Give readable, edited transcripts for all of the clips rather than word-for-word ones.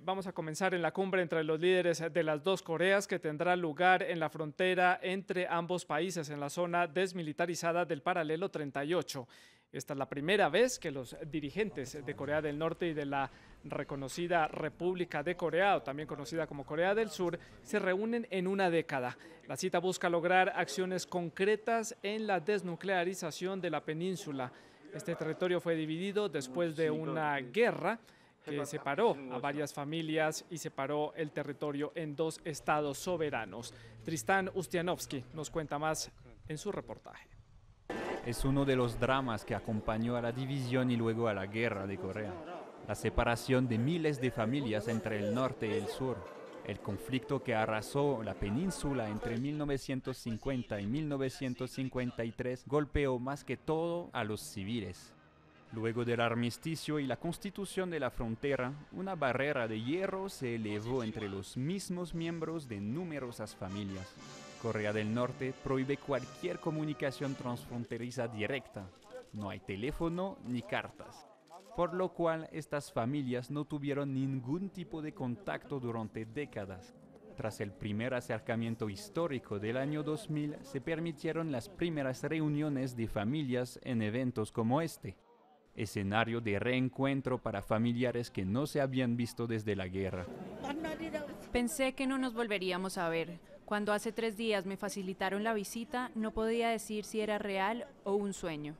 Vamos a comenzar en la cumbre entre los líderes de las dos Coreas que tendrá lugar en la frontera entre ambos países en la zona desmilitarizada del paralelo 38. Esta es la primera vez que los dirigentes de Corea del Norte y de la reconocida República de Corea, o también conocida como Corea del Sur, se reúnen en una década. La cita busca lograr acciones concretas en la desnuclearización de la península. Este territorio fue dividido después de una guerra que separó a varias familias y separó el territorio en dos estados soberanos. Tristán Ustianovsky nos cuenta más en su reportaje. Es uno de los dramas que acompañó a la división y luego a la guerra de Corea. La separación de miles de familias entre el norte y el sur. El conflicto que arrasó la península entre 1950 y 1953 golpeó más que todo a los civiles. Luego del armisticio y la constitución de la frontera, una barrera de hierro se elevó entre los mismos miembros de numerosas familias. Corea del Norte prohíbe cualquier comunicación transfronteriza directa. No hay teléfono ni cartas. Por lo cual estas familias no tuvieron ningún tipo de contacto durante décadas. Tras el primer acercamiento histórico del año 2000, se permitieron las primeras reuniones de familias en eventos como este. Escenario de reencuentro para familiares que no se habían visto desde la guerra. Pensé que no nos volveríamos a ver. Cuando hace 3 días me facilitaron la visita, no podía decir si era real o un sueño.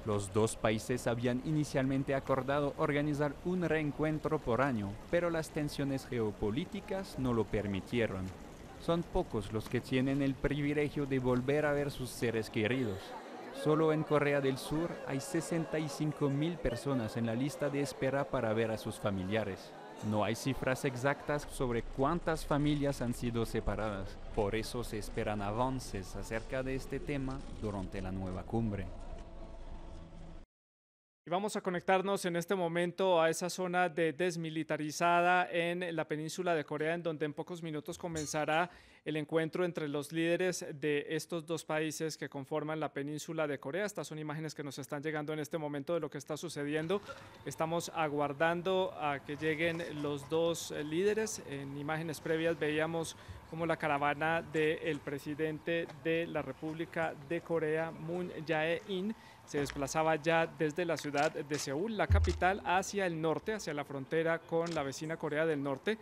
Los dos países habían inicialmente acordado organizar un reencuentro por año, pero las tensiones geopolíticas no lo permitieron. Son pocos los que tienen el privilegio de volver a ver sus seres queridos. Solo en Corea del Sur hay 65.000 personas en la lista de espera para ver a sus familiares. No hay cifras exactas sobre cuántas familias han sido separadas. Por eso se esperan avances acerca de este tema durante la nueva cumbre. Y vamos a conectarnos en este momento a esa zona desmilitarizada en la península de Corea, en donde en pocos minutos comenzará el encuentro entre los líderes de estos dos países que conforman la península de Corea. Estas son imágenes que nos están llegando en este momento de lo que está sucediendo. Estamos aguardando a que lleguen los dos líderes. En imágenes previas veíamos como la caravana del presidente de la República de Corea, Moon Jae-in, se desplazaba ya desde la ciudad de Seúl, la capital, hacia el norte, hacia la frontera con la vecina Corea del Norte.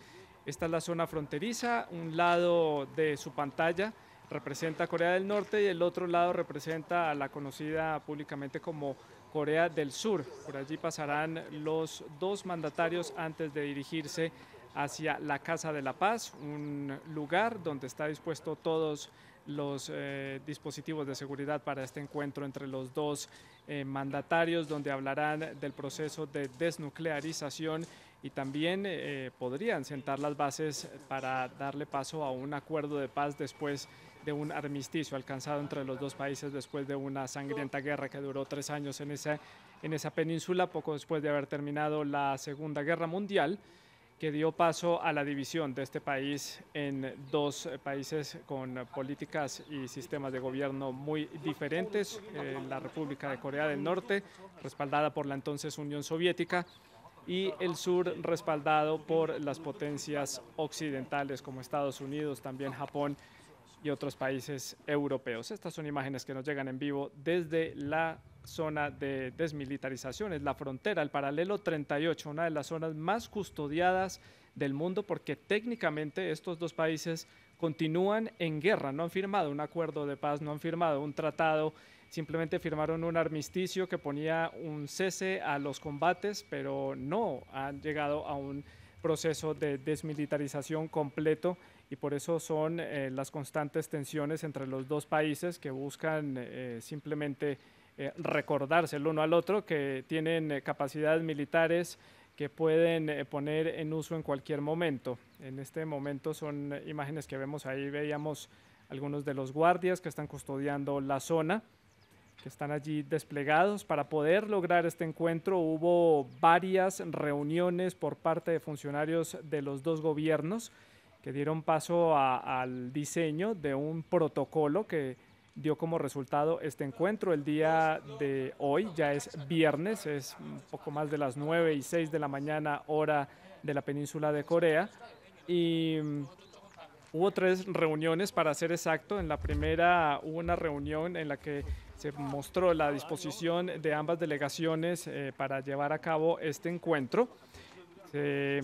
Esta es la zona fronteriza, un lado de su pantalla representa Corea del Norte y el otro lado representa a la conocida públicamente como Corea del Sur. Por allí pasarán los dos mandatarios antes de dirigirse hacia la Casa de la Paz, un lugar donde está dispuesto todos los dispositivos de seguridad para este encuentro entre los dos mandatarios, donde hablarán del proceso de desnuclearización y también podrían sentar las bases para darle paso a un acuerdo de paz después de un armisticio alcanzado entre los dos países después de una sangrienta guerra que duró 3 años en esa península, poco después de haber terminado la Segunda Guerra Mundial, que dio paso a la división de este país en dos países con políticas y sistemas de gobierno muy diferentes. La República de Corea del Norte, respaldada por la entonces Unión Soviética, y el sur respaldado por las potencias occidentales como Estados Unidos, también Japón y otros países europeos. Estas son imágenes que nos llegan en vivo desde la zona de desmilitarización, es la frontera, el paralelo 38, una de las zonas más custodiadas del mundo porque técnicamente estos dos países continúan en guerra, no han firmado un acuerdo de paz, no han firmado un tratado, simplemente firmaron un armisticio que ponía un cese a los combates, pero no han llegado a un proceso de desmilitarización completo y por eso son las constantes tensiones entre los dos países que buscan simplemente recordarse el uno al otro que tienen capacidades militares que pueden poner en uso en cualquier momento. En este momento son imágenes que vemos ahí, veíamos algunos de los guardias que están custodiando la zona, que están allí desplegados. Para poder lograr este encuentro hubo varias reuniones por parte de funcionarios de los dos gobiernos que dieron paso al diseño de un protocolo que dio como resultado este encuentro. El día de hoy ya es viernes, es un poco más de las 9:06 de la mañana, hora de la península de Corea, y hubo 3 reuniones, para ser exacto. En la primera hubo una reunión en la que se mostró la disposición de ambas delegaciones para llevar a cabo este encuentro. Se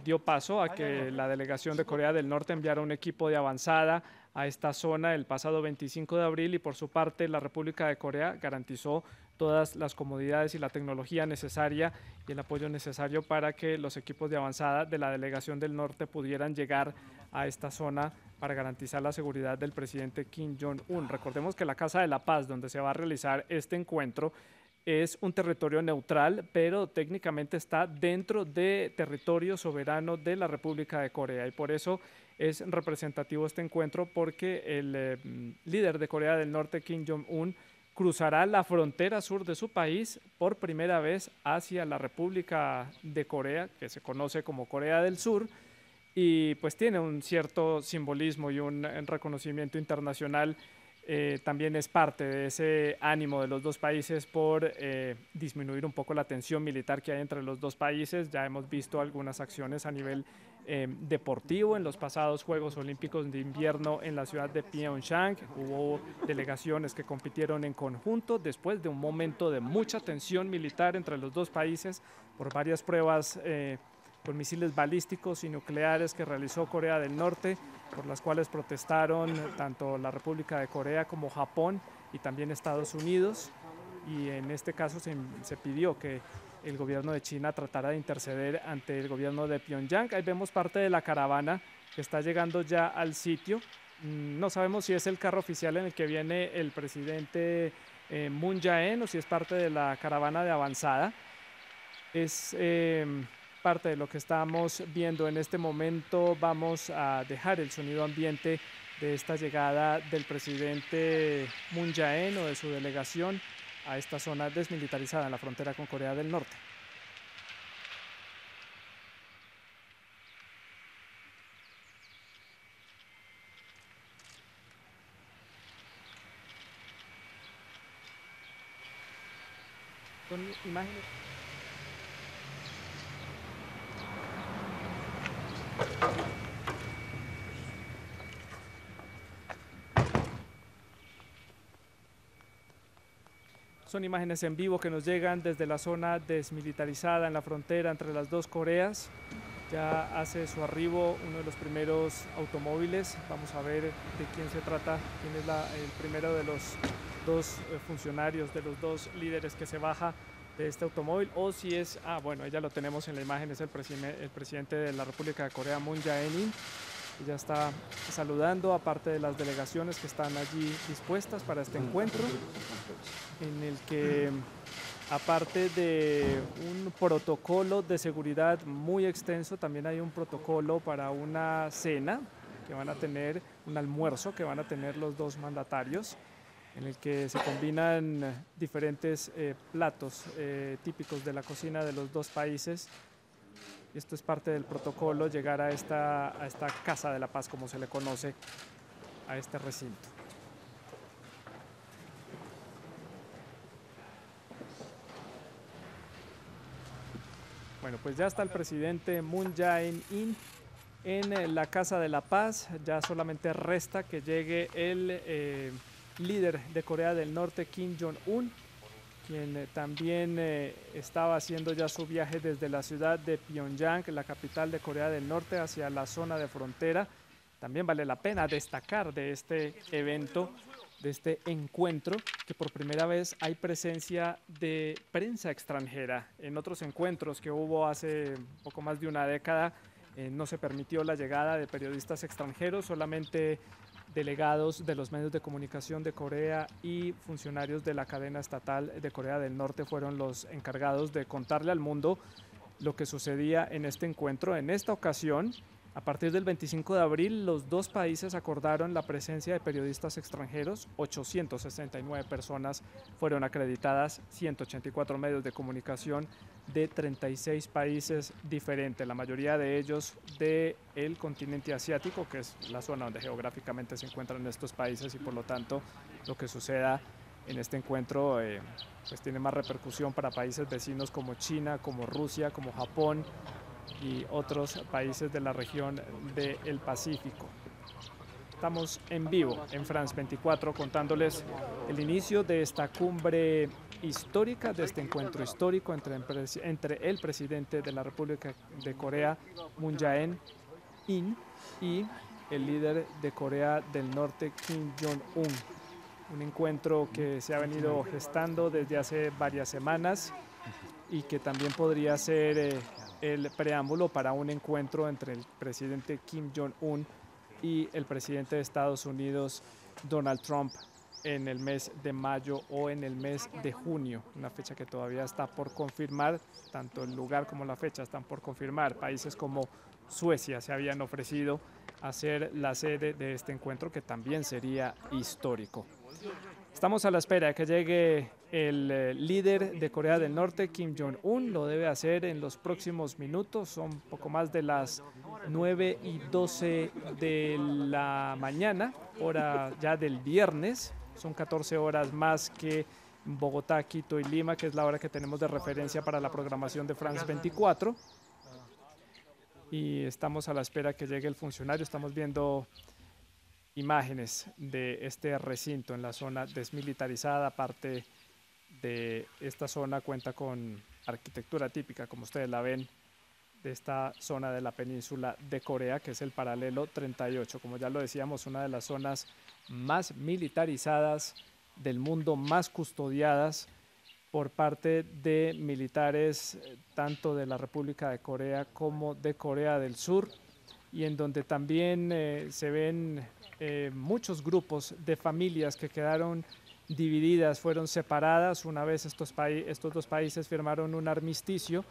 dio paso a que la delegación de Corea del Norte enviara un equipo de avanzada a esta zona el pasado 25 de abril, y por su parte la República de Corea garantizó todas las comodidades y la tecnología necesaria y el apoyo necesario para que los equipos de avanzada de la delegación del norte pudieran llegar a esta zona para garantizar la seguridad del presidente Kim Jong-un. Recordemos que la Casa de la Paz, donde se va a realizar este encuentro, es un territorio neutral, pero técnicamente está dentro de territorio soberano de la República de Corea, y por eso es representativo este encuentro, porque el líder de Corea del Norte, Kim Jong-un, cruzará la frontera sur de su país por primera vez hacia la República de Corea, que se conoce como Corea del Sur, y pues tiene un cierto simbolismo y un reconocimiento internacional. También es parte de ese ánimo de los dos países por disminuir un poco la tensión militar que hay entre los dos países. Ya hemos visto algunas acciones a nivel deportivo en los pasados Juegos Olímpicos de Invierno en la ciudad de Pyeongchang. Hubo delegaciones que compitieron en conjunto después de un momento de mucha tensión militar entre los dos países por varias pruebas con misiles balísticos y nucleares que realizó Corea del Norte, por las cuales protestaron tanto la República de Corea como Japón y también Estados Unidos. Y en este caso se pidió que el gobierno de China tratara de interceder ante el gobierno de Pyongyang. Ahí vemos parte de la caravana que está llegando ya al sitio. No sabemos si es el carro oficial en el que viene el presidente Moon Jae-in o si es parte de la caravana de avanzada. Es parte de lo que estamos viendo en este momento. Vamos a dejar el sonido ambiente de esta llegada del presidente Moon Jae-in o de su delegación a esta zona desmilitarizada en la frontera con Corea del Norte. Son imágenes. Son imágenes en vivo que nos llegan desde la zona desmilitarizada en la frontera entre las dos Coreas. Ya hace su arribo uno de los primeros automóviles. Vamos a ver de quién se trata, quién es el primero de los dos funcionarios, de los dos líderes que se baja de este automóvil, o si es, bueno, ya lo tenemos en la imagen, es el presidente de la República de Corea, Moon Jae-in. Ya está saludando a parte de las delegaciones que están allí dispuestas para este encuentro, en el que, aparte de un protocolo de seguridad muy extenso, también hay un protocolo para una cena que van a tener, un almuerzo que van a tener los dos mandatarios, en el que se combinan diferentes platos típicos de la cocina de los dos países. Esto es parte del protocolo, llegar a esta Casa de la Paz, como se le conoce a este recinto. Bueno, pues ya está el presidente Moon Jae-in en la Casa de la Paz. Ya solamente resta que llegue el líder de Corea del Norte, Kim Jong-un, quien también estaba haciendo ya su viaje desde la ciudad de Pyongyang, la capital de Corea del Norte, hacia la zona de frontera. También vale la pena destacar de este evento, de este encuentro, que por primera vez hay presencia de prensa extranjera. En otros encuentros que hubo hace poco más de una década, no se permitió la llegada de periodistas extranjeros, solamente delegados de los medios de comunicación de Corea y funcionarios de la cadena estatal de Corea del Norte fueron los encargados de contarle al mundo lo que sucedía en este encuentro. En esta ocasión, A partir del 25 de abril, los dos países acordaron la presencia de periodistas extranjeros. 869 personas fueron acreditadas, 184 medios de comunicación de 36 países diferentes, la mayoría de ellos del continente asiático, que es la zona donde geográficamente se encuentran estos países, y por lo tanto lo que suceda en este encuentro pues tiene más repercusión para países vecinos como China, como Rusia, como Japón y otros países de la región del Pacífico. Estamos en vivo en France 24 contándoles el inicio de esta cumbre histórica, de este encuentro histórico entre el presidente de la República de Corea, Moon Jae-in, y el líder de Corea del Norte, Kim Jong-un. Un encuentro que se ha venido gestando desde hace varias semanas y que también podría ser el preámbulo para un encuentro entre el presidente Kim Jong-un y el presidente de Estados Unidos, Donald Trump, en el mes de mayo o en el mes de junio, una fecha que todavía está por confirmar, tanto el lugar como la fecha están por confirmar. Países como Suecia se habían ofrecido a ser la sede de este encuentro, que también sería histórico. Estamos a la espera de que llegue el líder de Corea del Norte, Kim Jong-un. Lo debe hacer en los próximos minutos. Son poco más de las 9:12 de la mañana, hora ya del viernes. Son 14 horas más que Bogotá, Quito y Lima, que es la hora que tenemos de referencia para la programación de France 24. Y estamos a la espera que llegue el funcionario. Estamos viendo imágenes de este recinto en la zona desmilitarizada. Parte de esta zona cuenta con arquitectura típica, como ustedes la ven, de esta zona de la península de Corea, que es el paralelo 38. Como ya lo decíamos, una de las zonas más militarizadas del mundo, más custodiadas por parte de militares tanto de la República de Corea como de Corea del Sur, y en donde también se ven muchos grupos de familias que quedaron divididas, fueron separadas una vez estos dos países firmaron un armisticio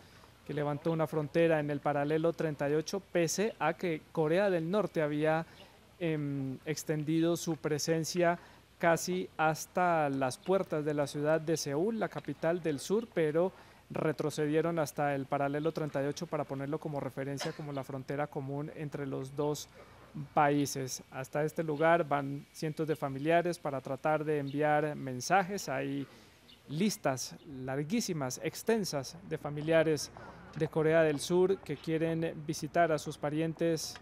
que levantó una frontera en el paralelo 38, pese a que Corea del Norte había extendido su presencia casi hasta las puertas de la ciudad de Seúl, la capital del sur, pero retrocedieron hasta el paralelo 38 para ponerlo como referencia, como la frontera común entre los dos países. Hasta este lugar van cientos de familiares para tratar de enviar mensajes. Hay listas larguísimas, extensas, de familiares de Corea del Sur que quieren visitar a sus parientes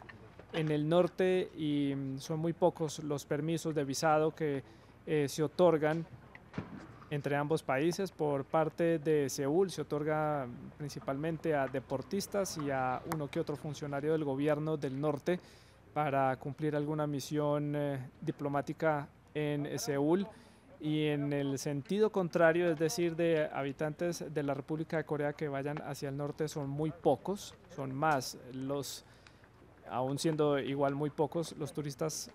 en el norte, y son muy pocos los permisos de visado que se otorgan entre ambos países. Por parte de Seúl se otorga principalmente a deportistas y a uno que otro funcionario del gobierno del norte para cumplir alguna misión diplomática en Seúl. Y en el sentido contrario, es decir, de habitantes de la República de Corea que vayan hacia el norte, son muy pocos, son más aún siendo igual muy pocos, los turistas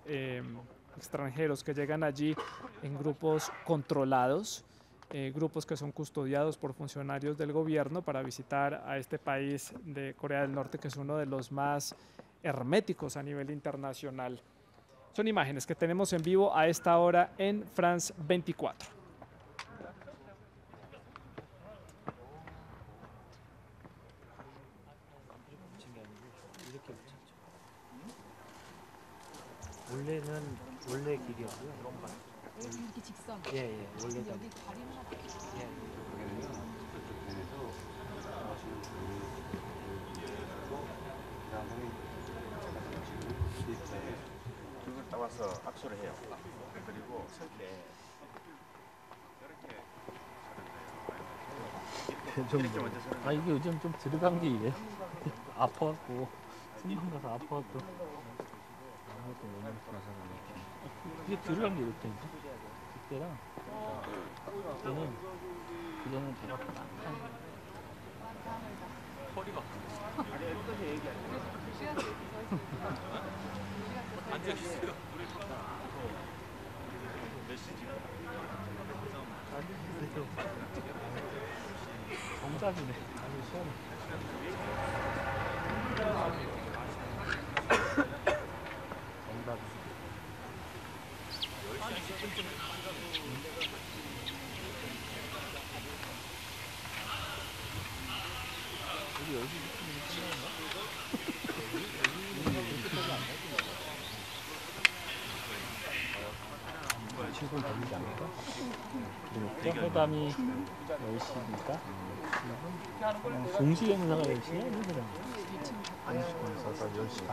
extranjeros que llegan allí en grupos controlados, grupos que son custodiados por funcionarios del gobierno para visitar a este país de Corea del Norte, que es uno de los más herméticos a nivel internacional. Son imágenes que tenemos en vivo a esta hora en France 24. 원래 길이었고요. 이렇게 직선. 예, 원래가. 여기 다리는 예. 둘을 따와서 악수를 해요. 그리고 설 때 좀, 이게 요즘 좀 들어간 게 이래. 아파갖고 순방 가서 아파갖고. 이게 들어간 게 이렇게 그때랑 그때는 제가 허리가 앉아있어요. 몇 시지? 정답이네. 아주 시원해. 7분 걸리지 않을까? 그리고 회담이 10시니까 공식 행사가 10시에 회담 공식 행사가 10시 반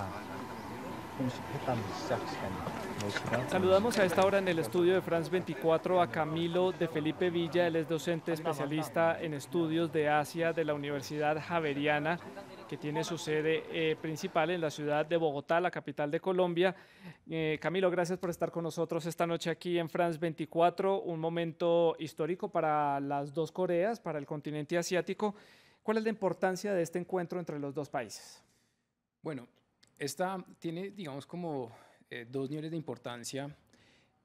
공식 회담 시작 시간이 10시간. Saludamos a esta hora en el estudio de France 24 a Camilo de Felipe Villa. Él es docente especialista en estudios de Asia de la Universidad Javeriana, que tiene su sede principal en la ciudad de Bogotá, la capital de Colombia. Camilo, gracias por estar con nosotros esta noche aquí en France 24, un momento histórico para las dos Coreas, para el continente asiático. ¿Cuál es la importancia de este encuentro entre los dos países? Bueno, esta tiene, digamos, como dos niveles de importancia.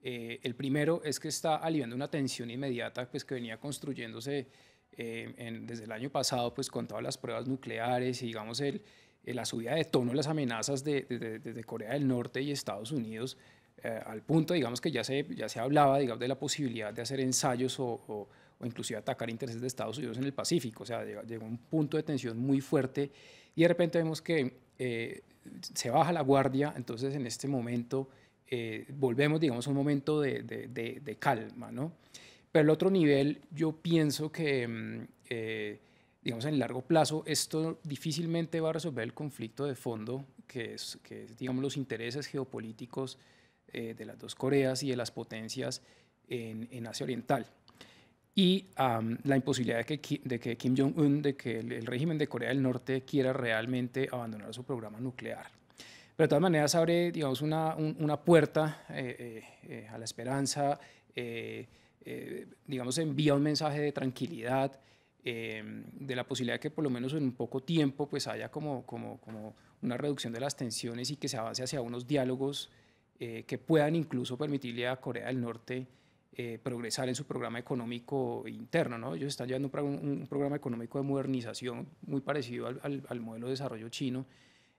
El primero es que está aliviando una tensión inmediata pues, que venía construyéndose desde el año pasado, pues con todas las pruebas nucleares y digamos la subida de tono de las amenazas de Corea del Norte y Estados Unidos, al punto, digamos, que ya se hablaba, digamos, de la posibilidad de hacer ensayos o inclusive atacar intereses de Estados Unidos en el Pacífico. O sea, llegó a un punto de tensión muy fuerte y de repente vemos que se baja la guardia. Entonces en este momento volvemos, digamos, a un momento de calma, ¿no? Pero el otro nivel, yo pienso que, digamos, en el largo plazo, esto difícilmente va a resolver el conflicto de fondo, que es digamos, los intereses geopolíticos de las dos Coreas y de las potencias en Asia Oriental. Y la imposibilidad de que Kim Jong-un, de que el régimen de Corea del Norte quiera realmente abandonar su programa nuclear. Pero de todas maneras abre, digamos, una puerta a la esperanza, digamos, envía un mensaje de tranquilidad, de la posibilidad de que por lo menos en un poco tiempo pues haya como una reducción de las tensiones y que se avance hacia unos diálogos que puedan incluso permitirle a Corea del Norte progresar en su programa económico interno, ¿no? Ellos están llevando un programa económico de modernización muy parecido al modelo de desarrollo chino.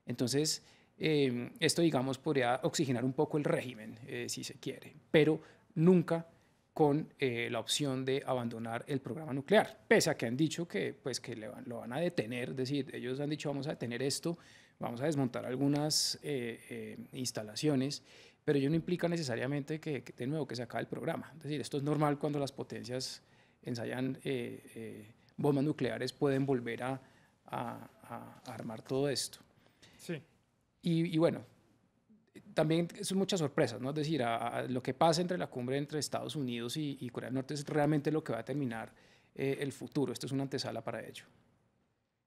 Entonces, esto, digamos, podría oxigenar un poco el régimen, si se quiere, pero nunca con la opción de abandonar el programa nuclear, pese a que han dicho que lo van a detener. Es decir, ellos han dicho vamos a detener esto, vamos a desmontar algunas instalaciones, pero ello no implica necesariamente que de nuevo que se acabe el programa. Es decir, esto es normal cuando las potencias ensayan bombas nucleares, pueden volver a armar todo esto. Sí. Y bueno, también son muchas sorpresas, ¿no? Es decir, lo que pasa entre la cumbre entre Estados Unidos y Corea del Norte es realmente lo que va a determinar el futuro. Esto es una antesala para ello.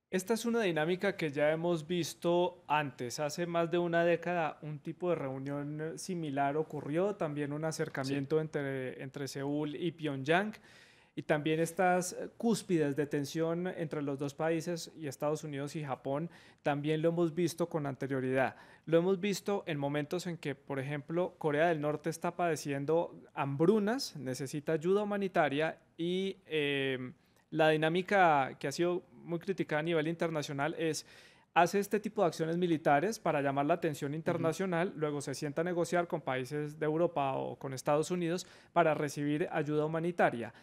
Esta es una dinámica que ya hemos visto antes. Hace más de una década un tipo de reunión similar ocurrió, también un acercamiento entre Seúl y Pyongyang, y también estas cúspides de tensión entre los dos países y Estados Unidos y Japón, también lo hemos visto con anterioridad. Lo hemos visto en momentos en que, por ejemplo, Corea del Norte está padeciendo hambrunas, necesita ayuda humanitaria y la dinámica que ha sido muy criticada a nivel internacional es: hace este tipo de acciones militares para llamar la atención internacional, luego se sienta a negociar con países de Europa o con Estados Unidos para recibir ayuda humanitaria.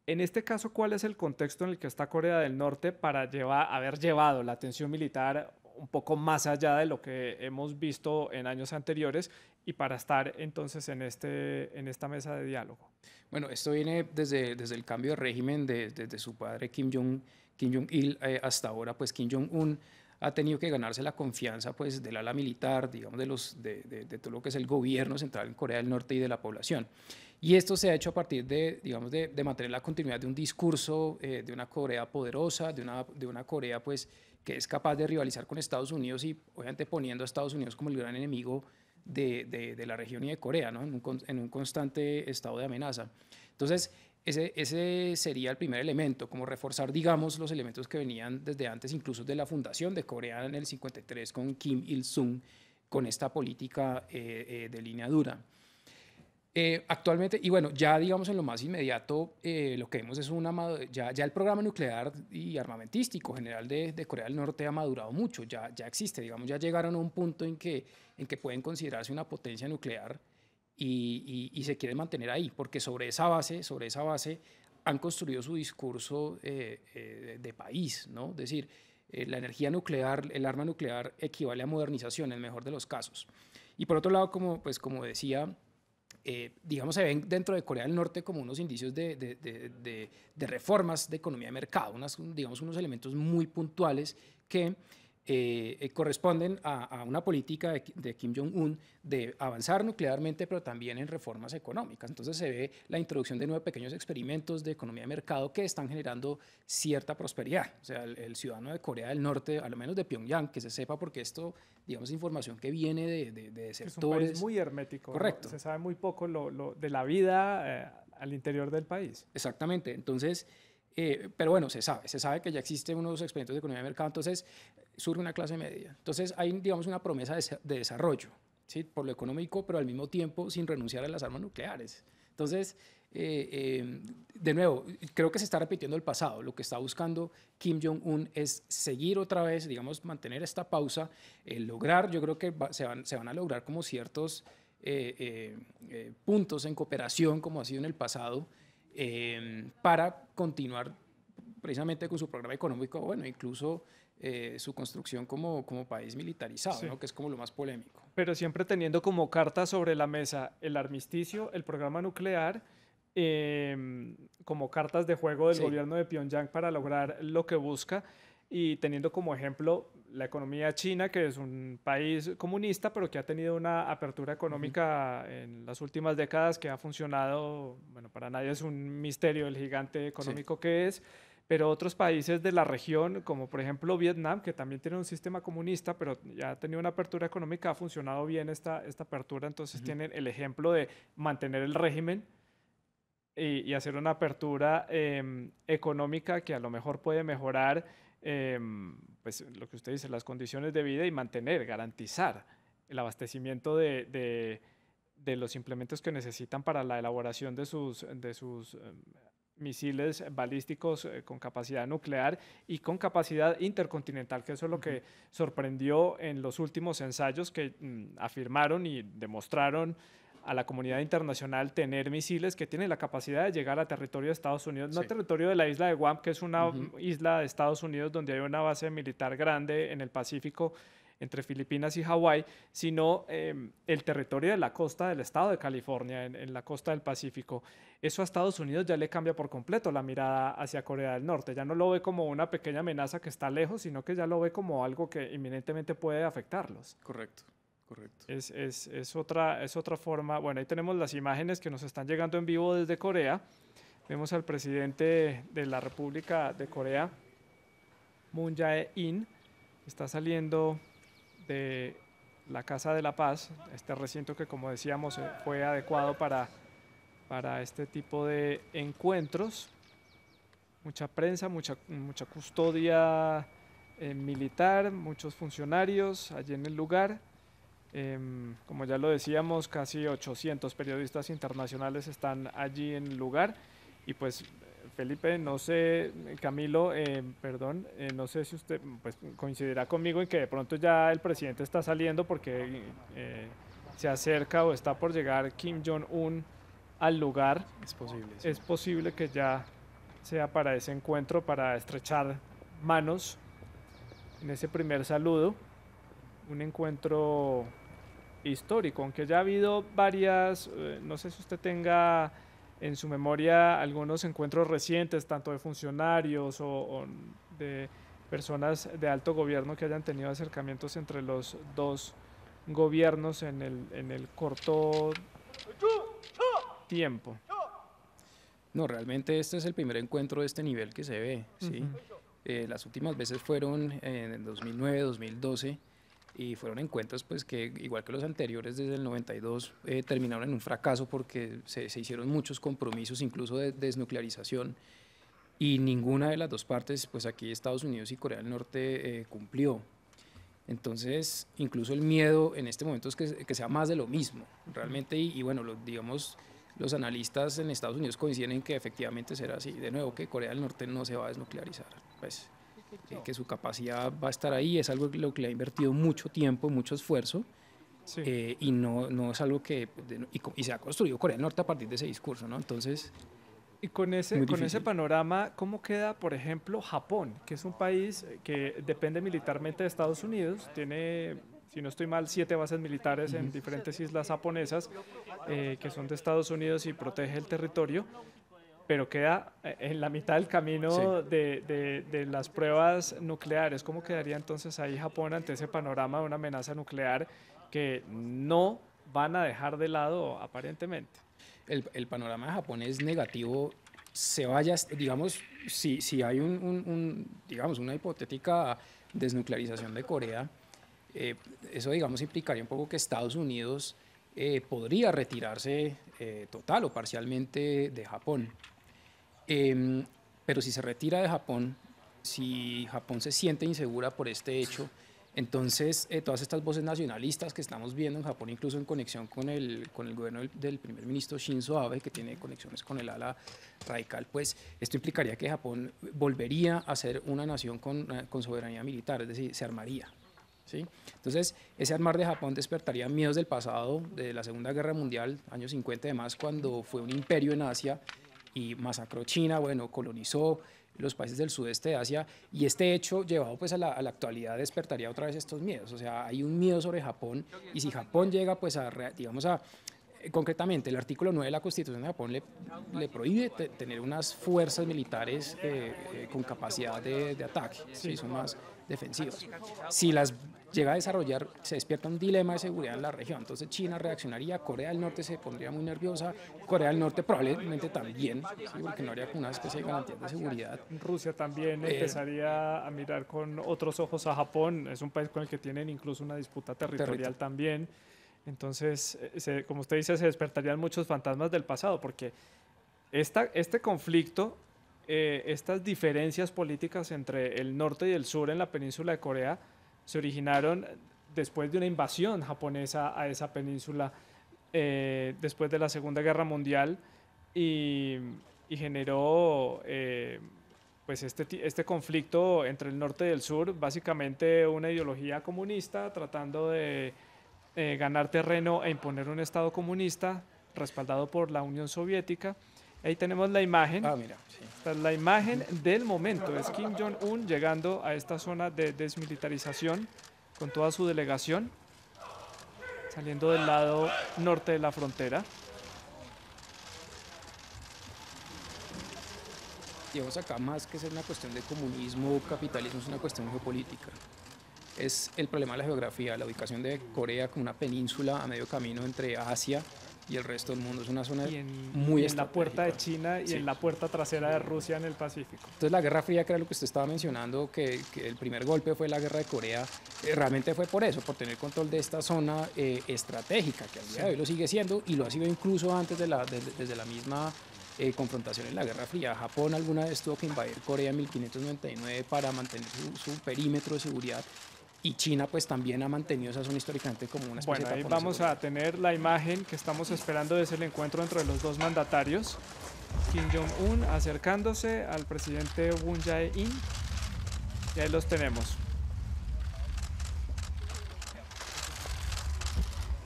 En este caso, ¿cuál es el contexto en el que está Corea del Norte para haber llevado la atención militar un poco más allá de lo que hemos visto en años anteriores y para estar entonces en esta mesa de diálogo? Bueno, esto viene desde el cambio de régimen desde su padre Kim Jong-il hasta ahora. Pues Kim Jong-un ha tenido que ganarse la confianza pues del ala militar, digamos, de todo lo que es el gobierno central en Corea del Norte y de la población. Y esto se ha hecho a partir digamos, de mantener la continuidad de un discurso de una Corea poderosa, de una Corea pues, que es capaz de rivalizar con Estados Unidos y obviamente poniendo a Estados Unidos como el gran enemigo de la región y de Corea, ¿no? en un constante estado de amenaza. Entonces, ese sería el primer elemento, como reforzar, digamos, los elementos que venían desde antes, incluso de la fundación de Corea en el 53 con Kim Il-sung, con esta política de línea dura. Actualmente, y bueno, ya digamos en lo más inmediato, lo que vemos es ya el programa nuclear y armamentístico general de Corea del Norte ha madurado mucho, ya existe, digamos, ya llegaron a un punto en que pueden considerarse una potencia nuclear y se quieren mantener ahí, porque sobre esa base han construido su discurso de país, ¿no? Es decir, la energía nuclear, el arma nuclear equivale a modernización en el mejor de los casos. Y por otro lado, como decía, digamos, se ven dentro de Corea del Norte como unos indicios de reformas de economía de mercado, digamos, unos elementos muy puntuales que corresponden a una política de Kim Jong-un de avanzar nuclearmente, pero también en reformas económicas. Entonces se ve la introducción de 9 pequeños experimentos de economía de mercado que están generando cierta prosperidad. O sea, el ciudadano de Corea del Norte, a lo menos de Pyongyang, que se sepa, porque esto, digamos, información que viene de sectores. Es un país muy hermético. Correcto. ¿No? Se sabe muy poco de la vida al interior del país. Exactamente. Entonces, pero bueno, se sabe que ya existen unos experimentos de economía de mercado, entonces surge una clase media. Entonces hay, digamos, una promesa de desarrollo, ¿sí? Por lo económico, pero al mismo tiempo sin renunciar a las armas nucleares. Entonces, de nuevo, creo que se está repitiendo el pasado. Lo que está buscando Kim Jong-un es seguir otra vez, digamos, mantener esta pausa, lograr, yo creo que se van a lograr como ciertos puntos en cooperación, como ha sido en el pasado, para continuar precisamente con su programa económico, bueno, incluso su construcción como país militarizado, Sí. ¿no? Que es como lo más polémico. Pero siempre teniendo como carta sobre la mesa el armisticio, el programa nuclear, como cartas de juego del Sí. gobierno de Pyongyang para lograr lo que busca, y teniendo como ejemplo la economía china, que es un país comunista, pero que ha tenido una apertura económica en las últimas décadas que ha funcionado, bueno, para nadie es un misterio el gigante económico que es, pero otros países de la región, como por ejemplo Vietnam, que también tiene un sistema comunista, pero ya ha tenido una apertura económica, ha funcionado bien esta apertura, entonces tienen el ejemplo de mantener el régimen y hacer una apertura económica que a lo mejor puede mejorar, pues lo que usted dice, las condiciones de vida y mantener, garantizar el abastecimiento de los implementos que necesitan para la elaboración de sus misiles balísticos con capacidad nuclear y con capacidad intercontinental, que eso es lo que sorprendió en los últimos ensayos que afirmaron y demostraron a la comunidad internacional tener misiles que tienen la capacidad de llegar a territorio de Estados Unidos, no a territorio de la isla de Guam, que es una isla de Estados Unidos donde hay una base militar grande en el Pacífico entre Filipinas y Hawái, sino el territorio de la costa del estado de California, en la costa del Pacífico. Eso a Estados Unidos ya le cambia por completo la mirada hacia Corea del Norte. Ya no lo ve como una pequeña amenaza que está lejos, sino que ya lo ve como algo que inminentemente puede afectarlos. Correcto, correcto. Es otra forma. Bueno, ahí tenemos las imágenes que nos están llegando en vivo desde Corea. Vemos al presidente de la República de Corea, Moon Jae-in, está saliendo de la Casa de la Paz, este recinto que, como decíamos, fue adecuado para este tipo de encuentros. Mucha prensa, mucha custodia militar, muchos funcionarios allí en el lugar. Como ya lo decíamos, casi 800 periodistas internacionales están allí en el lugar. Y pues, Felipe, no sé, Camilo, perdón, no sé si usted pues, coincidirá conmigo en que de pronto ya el presidente está saliendo porque se acerca o está por llegar Kim Jong-un al lugar. Es posible. Sí. Es posible que ya sea para ese encuentro, para estrechar manos en ese primer saludo. Un encuentro histórico, aunque ya ha habido varias, no sé si usted tenga en su memoria algunos encuentros recientes, tanto de funcionarios o de personas de alto gobierno que hayan tenido acercamientos entre los dos gobiernos en el corto tiempo. No, realmente este es el primer encuentro de este nivel que se ve, ¿sí? Las últimas veces fueron en el 2009, 2012 y fueron encuentros pues que igual que los anteriores desde el 92 terminaron en un fracaso porque se hicieron muchos compromisos incluso de desnuclearización y ninguna de las dos partes, pues aquí Estados Unidos y Corea del Norte cumplió. Entonces, incluso el miedo en este momento es que sea más de lo mismo, realmente, y bueno, digamos, los analistas en Estados Unidos coinciden en que efectivamente será así. De nuevo, que Corea del Norte no se va a desnuclearizar, pues, que su capacidad va a estar ahí, es algo en lo que le ha invertido mucho tiempo, mucho esfuerzo, Sí. y no es algo que, y se ha construido Corea del Norte a partir de ese discurso, ¿no? Entonces, Y con muy ese difícil. panorama, ¿cómo queda, por ejemplo, Japón, que es un país que depende militarmente de Estados Unidos? Tiene, si no estoy mal, 7 bases militares en diferentes islas japonesas que son de Estados Unidos y protege el territorio, pero queda en la mitad del camino Sí. de las pruebas nucleares. ¿Cómo quedaría entonces ahí Japón ante ese panorama de una amenaza nuclear que no van a dejar de lado aparentemente? El panorama de Japón es negativo, se vaya, digamos, si hay digamos, una hipotética desnuclearización de Corea, eso, digamos, implicaría un poco que Estados Unidos podría retirarse total o parcialmente de Japón. Pero si se retira de Japón, si Japón se siente insegura por este hecho, entonces todas estas voces nacionalistas que estamos viendo en Japón, incluso en conexión con el gobierno del primer ministro Shinzo Abe, que tiene conexiones con el ala radical, pues esto implicaría que Japón volvería a ser una nación con soberanía militar, es decir, se armaría. ¿Sí? Entonces, ese armar de Japón despertaría miedos del pasado, de la Segunda Guerra Mundial, años 50 y demás, cuando fue un imperio en Asia y masacró China, bueno, colonizó los países del sudeste de Asia, y este hecho llevado pues a la actualidad despertaría otra vez estos miedos. O sea, hay un miedo sobre Japón, y si Japón llega pues digamos concretamente el artículo 9 de la Constitución de Japón le prohíbe tener unas fuerzas militares con capacidad de ataque, ¿sí? Son más defensivas. Si las llega a desarrollar, se despierta un dilema de seguridad en la región. Entonces China reaccionaría, Corea del Norte se pondría muy nerviosa, Corea del Norte probablemente también, ¿sí? Porque no habría una especie de garantía de seguridad. Rusia también empezaría a mirar con otros ojos a Japón. Es un país con el que tienen incluso una disputa territorial también. Entonces, como usted dice, se despertarían muchos fantasmas del pasado, porque este conflicto, estas diferencias políticas entre el norte y el sur en la península de Corea se originaron después de una invasión japonesa a esa península después de la Segunda Guerra Mundial y generó pues este conflicto entre el norte y el sur, básicamente una ideología comunista tratando de ganar terreno e imponer un Estado comunista respaldado por la Unión Soviética. Ahí tenemos la imagen. Ah, mira, sí. Esta es la imagen del momento. Es Kim Jong-un llegando a esta zona de desmilitarización con toda su delegación, saliendo del lado norte de la frontera. Digamos acá, más que ser una cuestión de comunismo o capitalismo, es una cuestión geopolítica. Es el problema de la geografía, la ubicación de Corea como una península a medio camino entre Asia y el resto del mundo. Es una zona muy en la puerta de China y sí. en la puerta trasera de Rusia en el Pacífico. Entonces la Guerra Fría, que era lo que usted estaba mencionando, que el primer golpe fue la Guerra de Corea, realmente fue por eso, por tener control de esta zona estratégica, que al día de hoy lo sigue siendo y lo ha sido incluso antes desde la misma confrontación en la Guerra Fría. Japón alguna vez tuvo que invadir Corea en 1599 para mantener su perímetro de seguridad. Y China pues también ha mantenido esa zona históricamente como una especie bueno, de ahí tapón vamos a tener la imagen que estamos esperando, es el encuentro entre los dos mandatarios. Kim Jong-un acercándose al presidente Moon Jae-in. Y ahí los tenemos.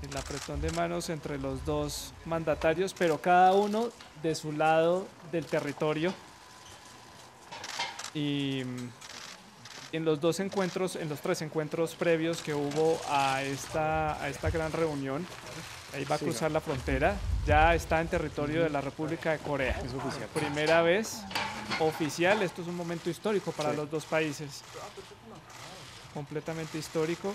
El apretón de manos entre los dos mandatarios, pero cada uno de su lado del territorio. Y en los dos encuentros, en los 3 encuentros previos que hubo a esta gran reunión, ahí va a cruzar la frontera, ya está en territorio de la República de Corea. Es oficial. Primera vez oficial, esto es un momento histórico para los dos países. Completamente histórico.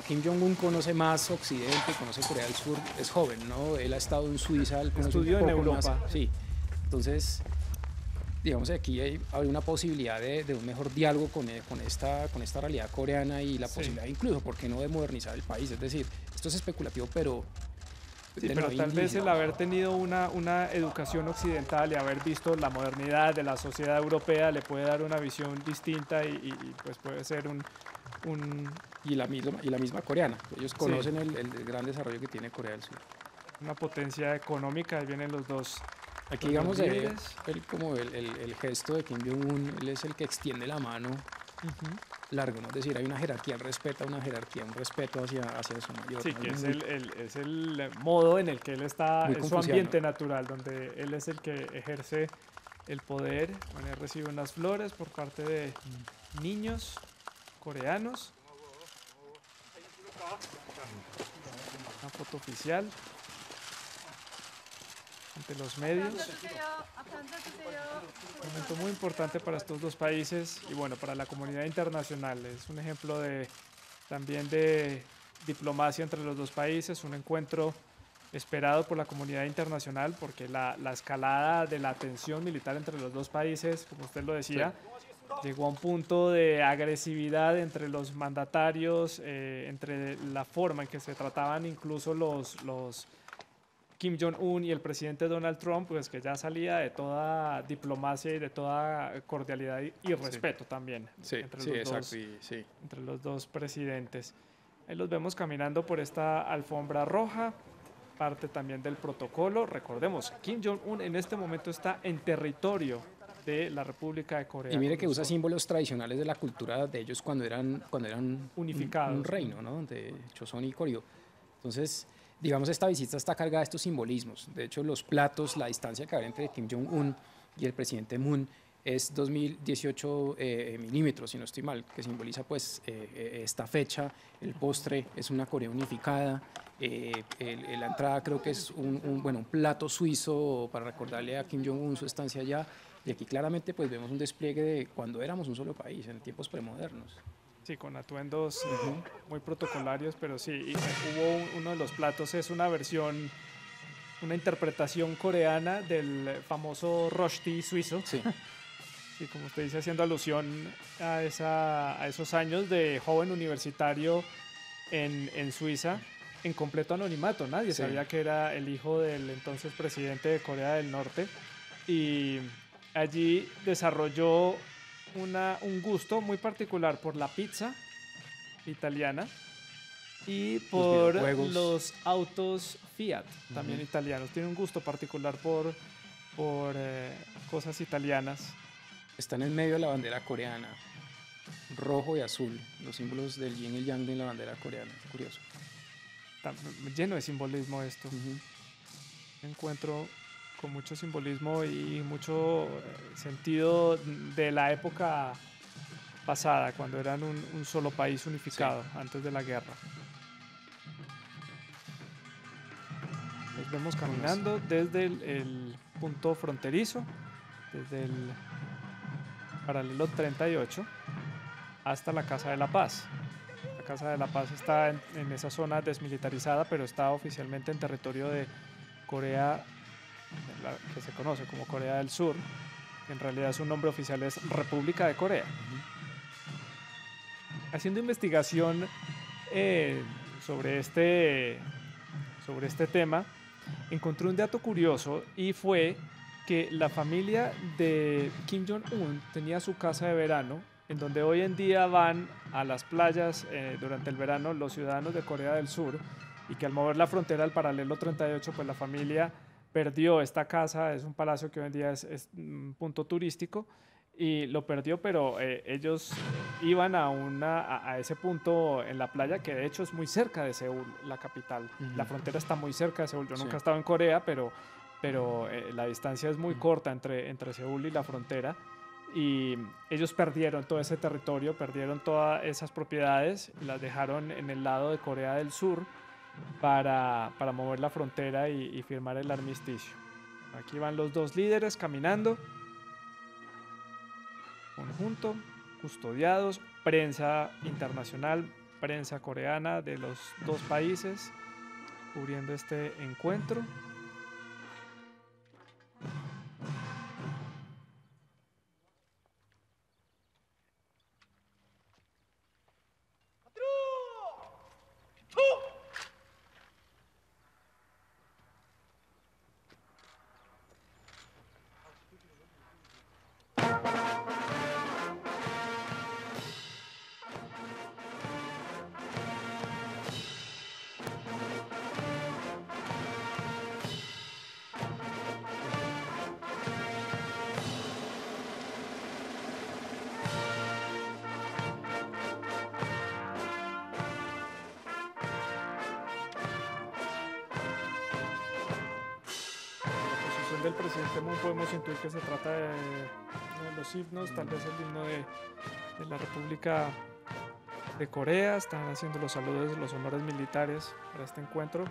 Kim Jong-un conoce más Occidente, conoce Corea del Sur, es joven, ¿no? Él ha estado en Suiza, él conoce estudió un en poco Europa. más, sí. Entonces, digamos que aquí hay una posibilidad de un mejor diálogo con esta realidad coreana y la posibilidad incluso, ¿por qué no?, de modernizar el país. Es decir, esto es especulativo, pero... Sí, pero tal vez el haber tenido una educación occidental y haber visto la modernidad de la sociedad europea le puede dar una visión distinta y pues puede ser y la misma coreana. Ellos conocen el gran desarrollo que tiene Corea del Sur. una potencia económica, ahí vienen los dos. Aquí, los digamos, dos líderes. como el gesto de Kim Jong-un, él es el que extiende la mano Ujú. largo, ¿no? Es decir, hay una jerarquía, él respeta una jerarquía, un respeto hacia su mayor. Sí, ¿no? que es Muy- es el modo en el que él está, Muy es su confuciano. ambiente natural, donde él es el que ejerce el poder. Bueno, él recibe unas flores por parte de niños coreanos. Una foto oficial ante los medios. Un momento muy importante para estos dos países y bueno, para la comunidad internacional. Es un ejemplo también de diplomacia entre los dos países, un encuentro esperado por la comunidad internacional porque la escalada de la tensión militar entre los dos países, como usted lo decía, llegó a un punto de agresividad entre los mandatarios, entre la forma en que se trataban incluso los Kim Jong-un y el presidente Donald Trump, pues que ya salía de toda diplomacia y de toda cordialidad y respeto también Sí, entre, sí, los exacto. dos, Sí. entre los dos presidentes. Ahí los vemos caminando por esta alfombra roja, parte también del protocolo. Recordemos, Kim Jong-un en este momento está en territorio de la República de Corea. Y mire con que usa nosotros. símbolos tradicionales de la cultura de ellos cuando eran Unificados. un reino, ¿no? De Choson y Koryo. Entonces, digamos, esta visita está cargada de estos simbolismos. De hecho, los platos, la distancia que hay entre Kim Jong-un y el presidente Moon es 2018 milímetros, si no estoy mal, que simboliza pues esta fecha. El postre es una Corea unificada. La entrada creo que es un plato suizo para recordarle a Kim Jong-un su estancia allá. Y aquí claramente pues vemos un despliegue de cuando éramos un solo país, en tiempos premodernos. Sí, con atuendos muy protocolarios, pero sí, y hubo uno de los platos, es una versión, una interpretación coreana del famoso rosti suizo. Sí. Sí, como usted dice, haciendo alusión a esos años de joven universitario en Suiza, en completo anonimato. Nadie Sí. sabía que era el hijo del entonces presidente de Corea del Norte. Y allí desarrolló un gusto muy particular por la pizza italiana y por videojuegos. los autos Fiat, también italianos. Tiene un gusto particular por cosas italianas. Están en medio de la bandera coreana, rojo y azul, los símbolos del yin y el yang de la bandera coreana. Curioso. Está lleno de simbolismo esto. Un encuentro con mucho simbolismo y mucho sentido de la época pasada, cuando eran un solo país unificado, antes de la guerra. Nos vemos caminando desde el punto fronterizo, desde el paralelo 38 hasta la Casa de la Paz. La Casa de la Paz está en esa zona desmilitarizada, pero está oficialmente en territorio de Corea, que se conoce como Corea del Sur. En realidad su nombre oficial es República de Corea. Haciendo investigación sobre este tema, encontré un dato curioso y fue que la familia de Kim Jong-un tenía su casa de verano, en donde hoy en día van a las playas durante el verano los ciudadanos de Corea del Sur, y que al mover la frontera al paralelo 38, pues la familia perdió esta casa. Es un palacio que hoy en día es un punto turístico y lo perdió, pero ellos iban a ese punto en la playa, que de hecho es muy cerca de Seúl, la capital. La frontera está muy cerca de Seúl. Yo nunca he estado en Corea, pero la distancia es muy corta entre Seúl y la frontera. Y ellos perdieron todo ese territorio, perdieron todas esas propiedades, las dejaron en el lado de Corea del Sur para mover la frontera y firmar el armisticio. Aquí van los dos líderes caminando conjunto, custodiados, prensa internacional, prensa coreana de los dos países cubriendo este encuentro. del presidente Moon podemos intuir que se trata de uno de los himnos, tal vez el himno de la República de Corea. Están haciendo los saludos, los honores militares para este encuentro.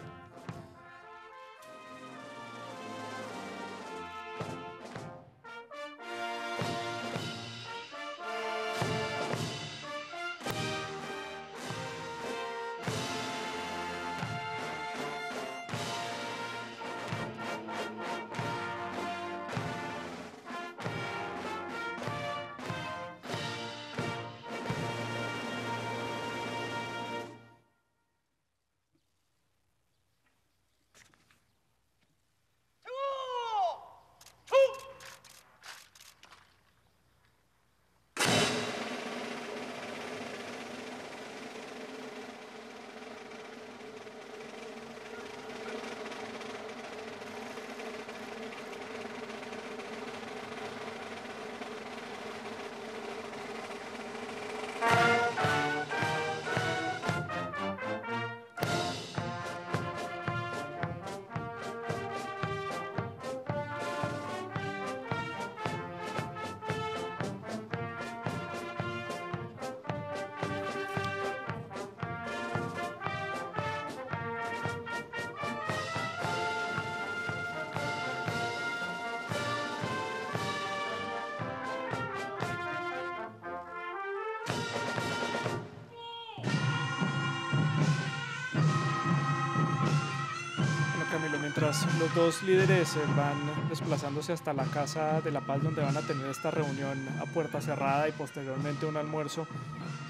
Mientras los dos líderes van desplazándose hasta la Casa de la Paz, donde van a tener esta reunión a puerta cerrada y posteriormente un almuerzo,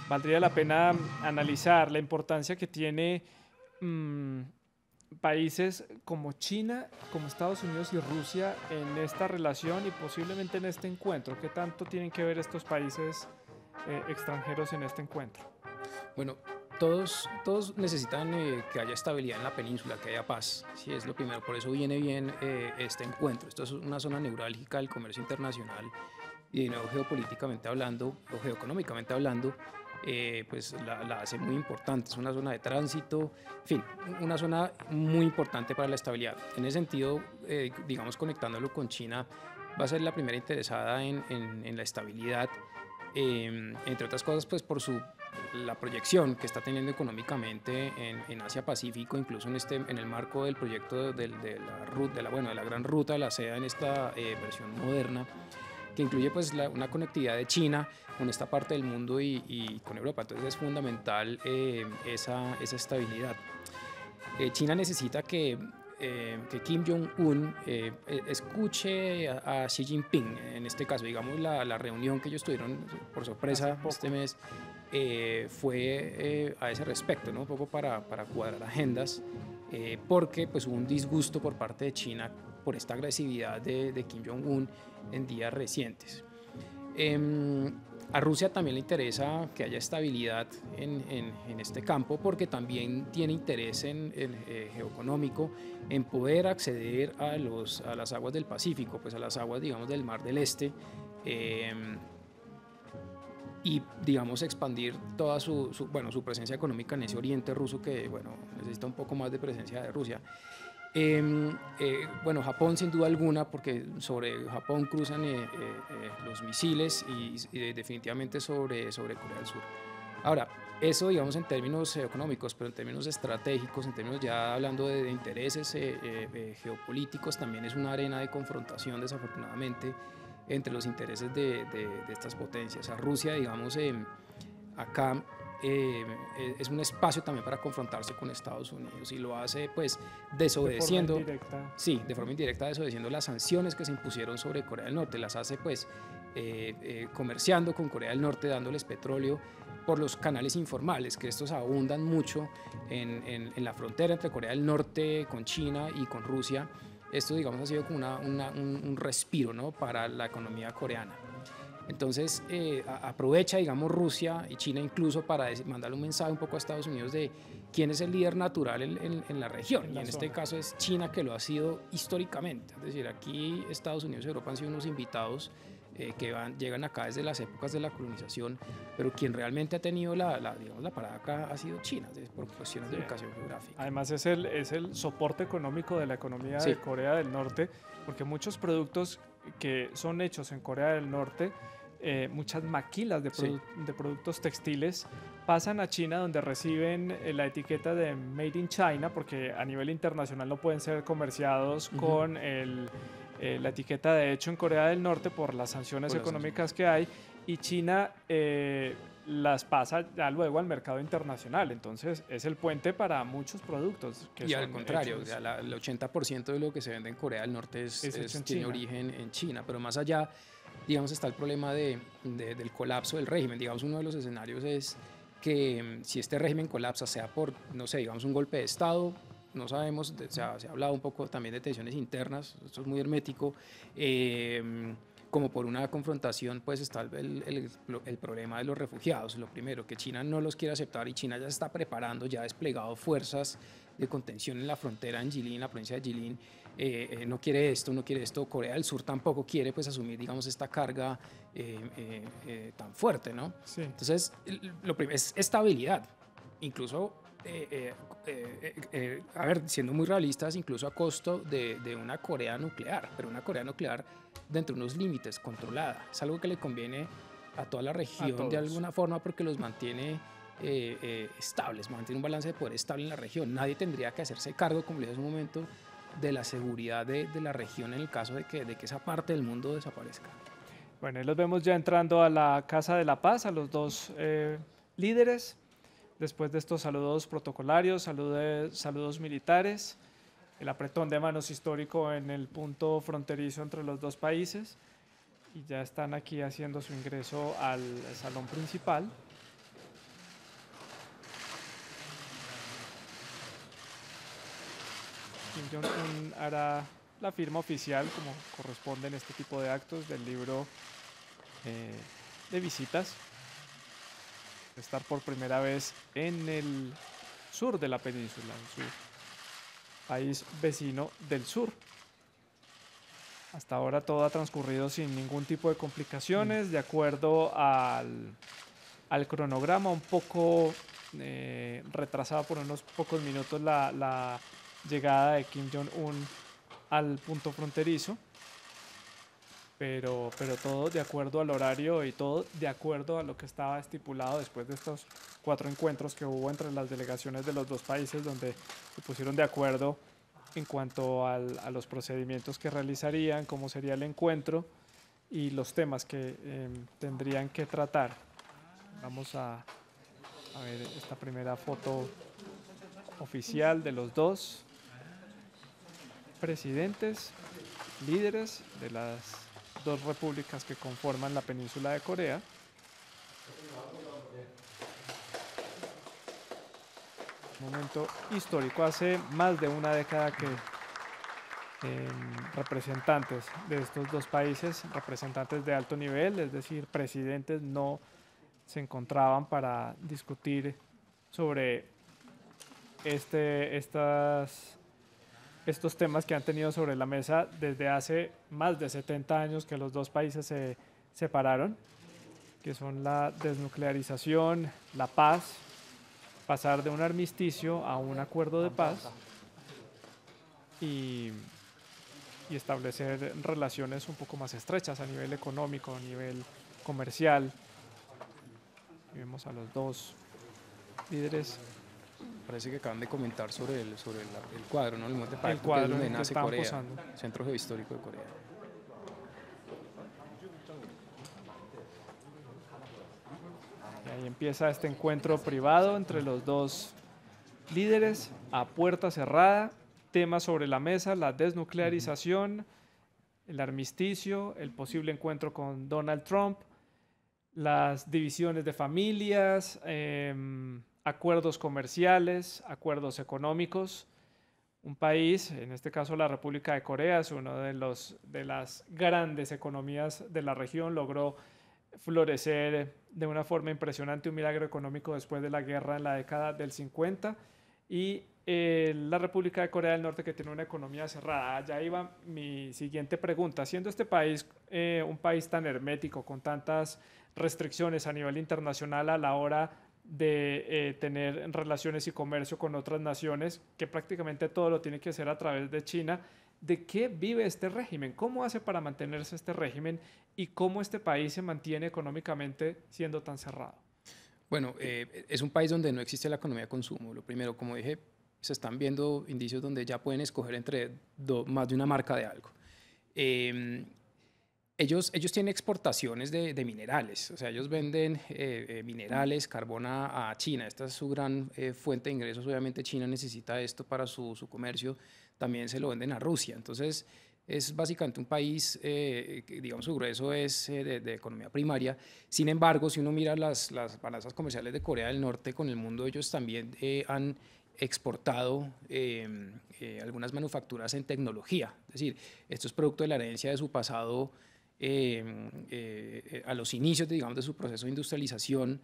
valdría la pena analizar la importancia que tiene países como China, como Estados Unidos y Rusia en esta relación y posiblemente en este encuentro. ¿Qué tanto tienen que ver estos países extranjeros en este encuentro? Bueno, todos necesitan que haya estabilidad en la península, que haya paz, sí, es lo primero. Por eso viene bien este encuentro. Esto es una zona neurálgica del comercio internacional y de nuevo geopolíticamente hablando o geoeconómicamente hablando, pues la hace muy importante. Es una zona de tránsito, en fin, una zona muy importante para la estabilidad. En ese sentido, digamos, conectándolo con China, va a ser la primera interesada en la estabilidad, entre otras cosas, pues por la proyección que está teniendo económicamente en Asia-Pacífico, incluso en el marco del proyecto de la gran ruta de la seda en esta versión moderna, que incluye pues una conectividad de China con esta parte del mundo y con Europa. Entonces es fundamental esa estabilidad. China necesita que Kim Jong-un escuche a Xi Jinping. En este caso, digamos, la reunión que ellos tuvieron por sorpresa este mes fue a ese respecto, ¿no? Un poco para cuadrar agendas, porque pues, hubo un disgusto por parte de China por esta agresividad de Kim Jong-un en días recientes. A Rusia también le interesa que haya estabilidad en este campo, porque también tiene interés geoeconómico en poder acceder a las aguas del Pacífico, pues a las aguas, digamos, del Mar del Este, y, digamos, expandir toda su presencia económica en ese oriente ruso que, bueno, necesita un poco más de presencia de Rusia. Bueno, Japón sin duda alguna, porque sobre Japón cruzan los misiles y definitivamente sobre Corea del Sur. Ahora, eso, digamos, en términos económicos, pero en términos estratégicos, en términos ya hablando de intereses geopolíticos, también es una arena de confrontación, desafortunadamente, entre los intereses de estas potencias. A Rusia, digamos, acá es un espacio también para confrontarse con Estados Unidos, y lo hace pues desobedeciendo, de forma indirecta, desobedeciendo las sanciones que se impusieron sobre Corea del Norte. Las hace pues comerciando con Corea del Norte, dándoles petróleo por los canales informales, que estos abundan mucho en la frontera entre Corea del Norte con China y con Rusia. Esto, digamos, ha sido como un respiro, ¿no?, para la economía coreana. Entonces aprovecha, digamos, Rusia y China incluso para mandarle un mensaje un poco a Estados Unidos de quién es el líder natural en la región, y en este caso es China, que lo ha sido históricamente. Es decir, aquí Estados Unidos y Europa han sido unos invitados que llegan acá desde las épocas de la colonización, pero quien realmente ha tenido digamos, la parada acá ha sido China, por cuestiones de ubicación geográfica. Además es el soporte económico de la economía de Corea del Norte, porque muchos productos que son hechos en Corea del Norte, muchas maquilas de productos textiles pasan a China, donde reciben la etiqueta de Made in China, porque a nivel internacional no pueden ser comerciados con la etiqueta de hecho en Corea del Norte por las sanciones económicas que hay, y China las pasa ya luego al mercado internacional. Entonces es el puente para muchos productos. Y al contrario, o sea, el 80% de lo que se vende en Corea del Norte tiene origen en China, pero más allá, digamos, está el problema del colapso del régimen. Digamos, uno de los escenarios es que si este régimen colapsa, sea por, no sé, digamos, un golpe de Estado, no sabemos, se ha hablado un poco también de tensiones internas, esto es muy hermético, como por una confrontación, pues está el problema de los refugiados. Lo primero, que China no los quiere aceptar, y China ya se está preparando, ya ha desplegado fuerzas de contención en la frontera en Jilin, la provincia de Jilin. No quiere esto. Corea del Sur tampoco quiere, pues, asumir, digamos, esta carga tan fuerte, ¿no? Sí. Entonces, lo primero es estabilidad, incluso, a ver, siendo muy realistas, incluso a costo de una Corea nuclear, pero una Corea nuclear dentro de unos límites, controlada. Es algo que le conviene a toda la región de alguna forma, porque los mantiene estables, mantiene un balance de poder estable en la región. Nadie tendría que hacerse cargo, como le dije hace un momento, de la seguridad de la región en el caso de que esa parte del mundo desaparezca. Bueno, ahí los vemos ya entrando a la Casa de la Paz, a los dos líderes, después de estos saludos protocolarios, saludos militares, el apretón de manos histórico en el punto fronterizo entre los dos países, y ya están aquí haciendo su ingreso al salón principal. Kim Jong-un hará la firma oficial, como corresponde en este tipo de actos, del libro de visitas. Estar por primera vez en el sur de la península, en su país vecino del sur. Hasta ahora todo ha transcurrido sin ningún tipo de complicaciones, de acuerdo al cronograma, un poco retrasada por unos pocos minutos la llegada de Kim Jong-un al punto fronterizo, pero todo de acuerdo al horario y todo de acuerdo a lo que estaba estipulado después de estos 4 encuentros que hubo entre las delegaciones de los dos países, donde se pusieron de acuerdo en cuanto a los procedimientos que realizarían, cómo sería el encuentro y los temas que tendrían que tratar. Vamos a ver esta primera foto oficial de los dos presidentes, líderes de las dos repúblicas que conforman la península de Corea. Un momento histórico, hace más de una década que representantes de estos dos países, representantes de alto nivel, es decir, presidentes, no se encontraban para discutir sobre estos temas que han tenido sobre la mesa desde hace más de 70 años que los dos países se separaron, que son la desnuclearización, la paz, pasar de un armisticio a un acuerdo de paz y establecer relaciones un poco más estrechas a nivel económico, a nivel comercial. Y vemos a los dos líderes. Parece que acaban de comentar sobre el cuadro, ¿no? El cuadro donde en el que nace están Corea, posando. Centro Geohistórico de Corea. Y ahí empieza este encuentro privado entre los dos líderes a puerta cerrada. Temas sobre la mesa: la desnuclearización, el armisticio, el posible encuentro con Donald Trump, las divisiones de familias, acuerdos comerciales, acuerdos económicos. Un país, en este caso la República de Corea, es uno de las grandes economías de la región, logró florecer de una forma impresionante, un milagro económico después de la guerra en la década del 50, y la República de Corea del Norte, que tiene una economía cerrada. Allá iba mi siguiente pregunta. Siendo este país un país tan hermético, con tantas restricciones a nivel internacional a la hora de tener relaciones y comercio con otras naciones, que prácticamente todo lo tiene que hacer a través de China, ¿De qué vive este régimen? ¿Cómo hace para mantenerse este régimen y cómo este país se mantiene económicamente siendo tan cerrado? Bueno, es un país donde no existe la economía de consumo. Lo primero, como dije, se están viendo indicios donde ya pueden escoger entre más de una marca de algo. Ellos tienen exportaciones de minerales, o sea, ellos venden minerales, carbón a China. Esta es su gran fuente de ingresos. Obviamente China necesita esto para su comercio. También se lo venden a Rusia. Entonces, es básicamente un país que, digamos, su grueso es de economía primaria. Sin embargo, si uno mira las balanzas comerciales de Corea del Norte con el mundo, ellos también han exportado algunas manufacturas en tecnología. Es decir, esto es producto de la herencia de su pasado a los inicios, digamos, de su proceso de industrialización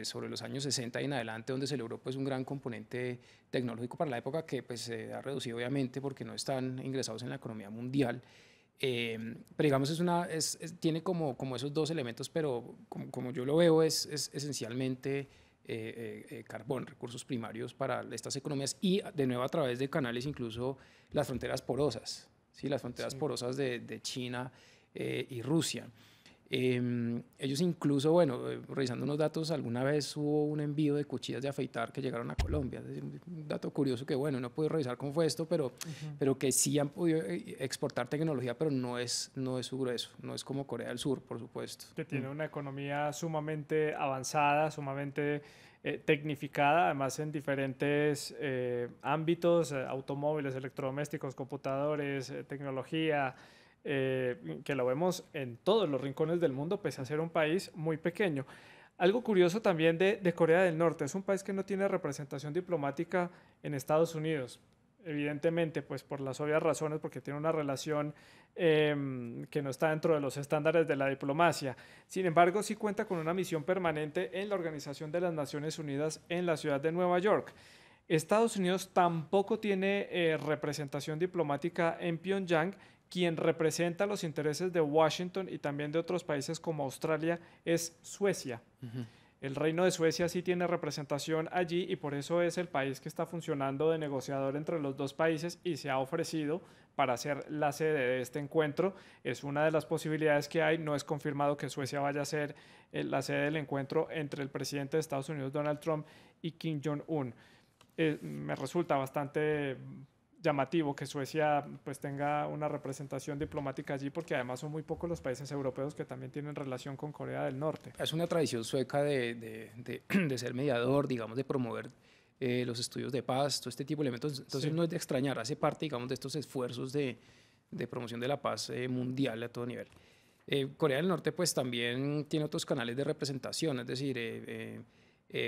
sobre los años 60 y en adelante, donde se logró pues, un gran componente tecnológico para la época que pues, se ha reducido obviamente porque no están ingresados en la economía mundial. Pero digamos, tiene como esos dos elementos, pero como yo lo veo, es esencialmente carbón, recursos primarios para estas economías y de nuevo a través de canales incluso las fronteras porosas, ¿sí? Las fronteras porosas de China y Rusia. Ellos incluso, bueno, revisando unos datos, alguna vez hubo un envío de cuchillas de afeitar que llegaron a Colombia. Es decir, un dato curioso que, bueno, no puedo revisar cómo fue esto, pero que sí han podido exportar tecnología, pero no es su grueso, no es como Corea del Sur, por supuesto. Que tiene una economía sumamente avanzada, sumamente tecnificada, además en diferentes ámbitos, automóviles, electrodomésticos, computadores, tecnología, que lo vemos en todos los rincones del mundo, pese a ser un país muy pequeño. Algo curioso también de Corea del Norte, es un país que no tiene representación diplomática en Estados Unidos, evidentemente, pues por las obvias razones, porque tiene una relación que no está dentro de los estándares de la diplomacia. Sin embargo, sí cuenta con una misión permanente en la Organización de las Naciones Unidas en la ciudad de Nueva York. Estados Unidos tampoco tiene representación diplomática en Pyongyang. Quien representa los intereses de Washington y también de otros países como Australia es Suecia. El Reino de Suecia sí tiene representación allí y por eso es el país que está funcionando de negociador entre los dos países y se ha ofrecido para ser la sede de este encuentro. Es una de las posibilidades que hay. No es confirmado que Suecia vaya a ser la sede del encuentro entre el presidente de Estados Unidos, Donald Trump, y Kim Jong-un. Me resulta bastante llamativo que Suecia pues tenga una representación diplomática allí, porque además son muy pocos los países europeos que también tienen relación con Corea del Norte. Es una tradición sueca de ser mediador, digamos, de promover los estudios de paz, todo este tipo de elementos. Entonces sí, no es de extrañar, hace parte, digamos, de estos esfuerzos de promoción de la paz mundial a todo nivel. Corea del Norte pues también tiene otros canales de representación, es decir,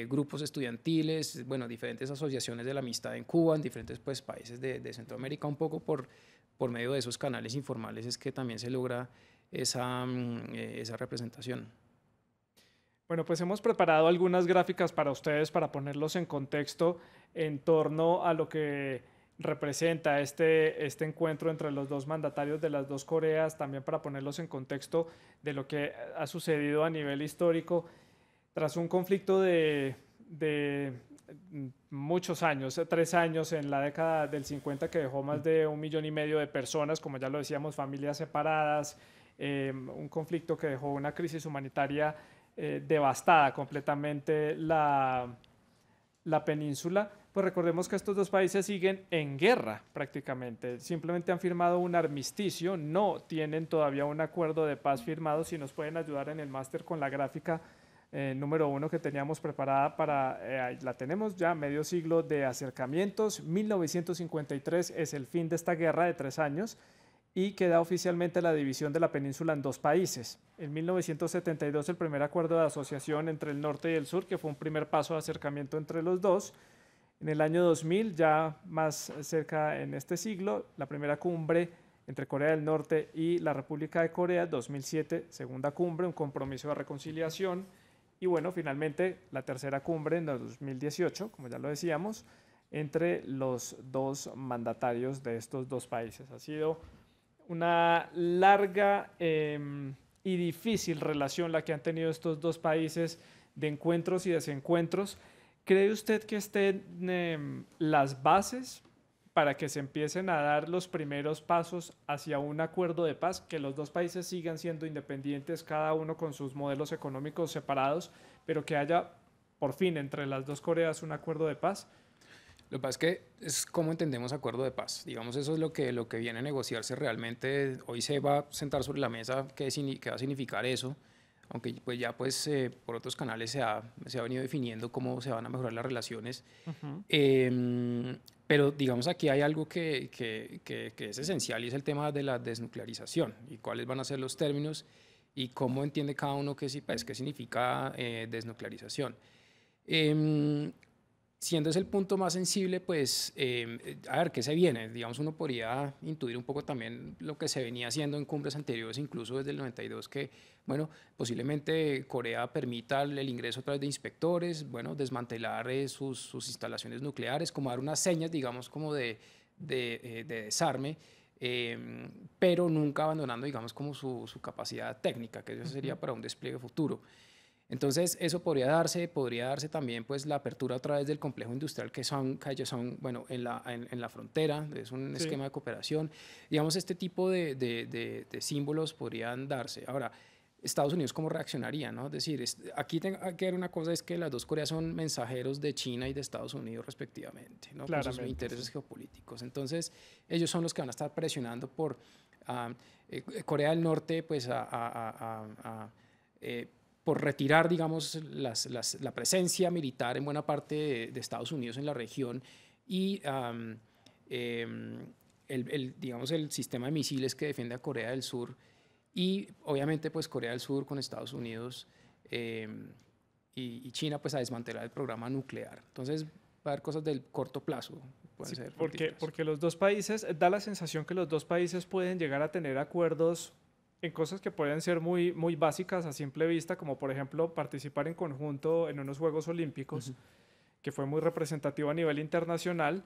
grupos estudiantiles, bueno, diferentes asociaciones de la amistad en Cuba, en diferentes pues, países de Centroamérica, un poco por medio de esos canales informales es que también se logra esa representación. Bueno, pues hemos preparado algunas gráficas para ustedes para ponerlos en contexto en torno a lo que representa este encuentro entre los dos mandatarios de las dos Coreas, también para ponerlos en contexto de lo que ha sucedido a nivel histórico. Tras un conflicto de muchos años, 3 años en la década del 50 que dejó más de 1,5 millones de personas, como ya lo decíamos, familias separadas, un conflicto que dejó una crisis humanitaria devastada completamente la península, pues recordemos que estos dos países siguen en guerra prácticamente, simplemente han firmado un armisticio, no tienen todavía un acuerdo de paz firmado. Si nos pueden ayudar en el máster con la gráfica número 1 que teníamos preparada la tenemos ya, medio siglo de acercamientos. 1953 es el fin de esta guerra de 3 años y queda oficialmente la división de la península en 2 países. En 1972 el primer acuerdo de asociación entre el norte y el sur, que fue un primer paso de acercamiento entre los dos. En el año 2000, ya más cerca en este siglo, la primera cumbre entre Corea del Norte y la República de Corea. 2007, segunda cumbre, un compromiso de reconciliación. Y bueno, finalmente la tercera cumbre en 2018, como ya lo decíamos, entre los dos mandatarios de estos dos países. Ha sido una larga y difícil relación la que han tenido estos dos países, de encuentros y desencuentros. ¿Cree usted que estén las bases para que se empiecen a dar los primeros pasos hacia un acuerdo de paz, que los dos países sigan siendo independientes, cada uno con sus modelos económicos separados, pero que haya por fin entre las dos Coreas un acuerdo de paz? Lo que pasa es que es cómo entendemos acuerdo de paz. Digamos, eso es lo que viene a negociarse realmente. Hoy se va a sentar sobre la mesa qué va a significar eso, aunque pues ya pues por otros canales se ha venido definiendo cómo se van a mejorar las relaciones. Pero digamos aquí hay algo que es esencial y es el tema de la desnuclearización y cuáles van a ser los términos y cómo entiende cada uno qué significa desnuclearización. Siendo ese el punto más sensible, pues, a ver, ¿qué se viene? Digamos, uno podría intuir un poco también lo que se venía haciendo en cumbres anteriores, incluso desde el 92, que, bueno, posiblemente Corea permita el ingreso a través de inspectores, bueno, desmantelar sus instalaciones nucleares, como dar unas señas, digamos, como de desarme, pero nunca abandonando, digamos, como su capacidad técnica, que eso sería para un despliegue futuro. Entonces, eso podría darse también pues la apertura a través del complejo industrial que ellos son bueno, en la frontera, es un esquema de cooperación. Digamos, este tipo de símbolos podrían darse. Ahora, Estados Unidos, ¿cómo reaccionaría? ¿No? Es decir, aquí hay que ver una cosa, es que las dos Coreas son mensajeros de China y de Estados Unidos respectivamente, ¿no? Con sus intereses geopolíticos. Entonces, ellos son los que van a estar presionando por Corea del Norte, pues por retirar, digamos, la presencia militar en buena parte de Estados Unidos en la región y digamos, el sistema de misiles que defiende a Corea del Sur y obviamente pues Corea del Sur con Estados Unidos y China pues a desmantelar el programa nuclear. Entonces va a haber cosas del corto plazo. Sí, porque los dos países, da la sensación que los dos países pueden llegar a tener acuerdos en cosas que pueden ser muy, muy básicas a simple vista, como por ejemplo participar en conjunto en unos Juegos Olímpicos, que fue muy representativo a nivel internacional,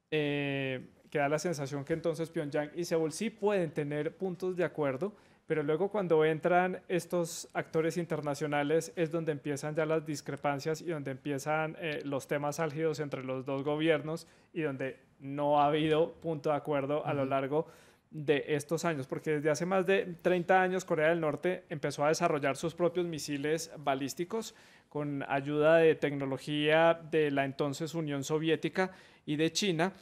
que da la sensación que entonces Pyongyang y Seúl sí pueden tener puntos de acuerdo, pero luego cuando entran estos actores internacionales es donde empiezan ya las discrepancias y donde empiezan los temas álgidos entre los dos gobiernos y donde no ha habido punto de acuerdo a lo largo de estos años, porque desde hace más de 30 años Corea del Norte empezó a desarrollar sus propios misiles balísticos con ayuda de tecnología de la entonces Unión Soviética y de China.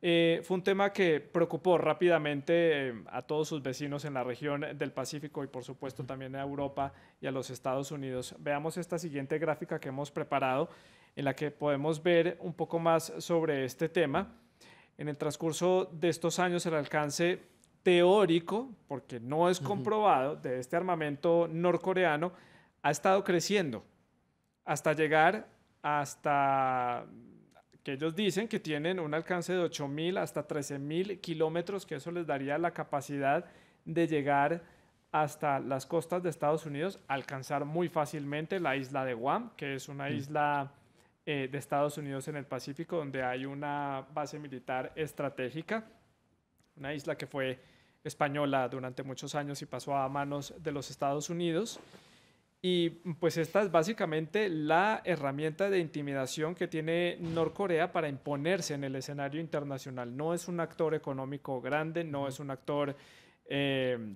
Fue un tema que preocupó rápidamente a todos sus vecinos en la región del Pacífico y por supuesto también a Europa y a los Estados Unidos. Veamos esta siguiente gráfica que hemos preparado en la que podemos ver un poco más sobre este tema. En el transcurso de estos años el alcance teórico, porque no es comprobado, de este armamento norcoreano ha estado creciendo hasta llegar hasta que ellos dicen que tienen un alcance de 8.000 hasta 13.000 kilómetros, que eso les daría la capacidad de llegar hasta las costas de Estados Unidos, alcanzar muy fácilmente la isla de Guam, que es una isla de Estados Unidos en el Pacífico, donde hay una base militar estratégica, una isla que fue española durante muchos años y pasó a manos de los Estados Unidos. Y pues esta es básicamente la herramienta de intimidación que tiene Norcorea para imponerse en el escenario internacional. No es un actor económico grande, no es un actor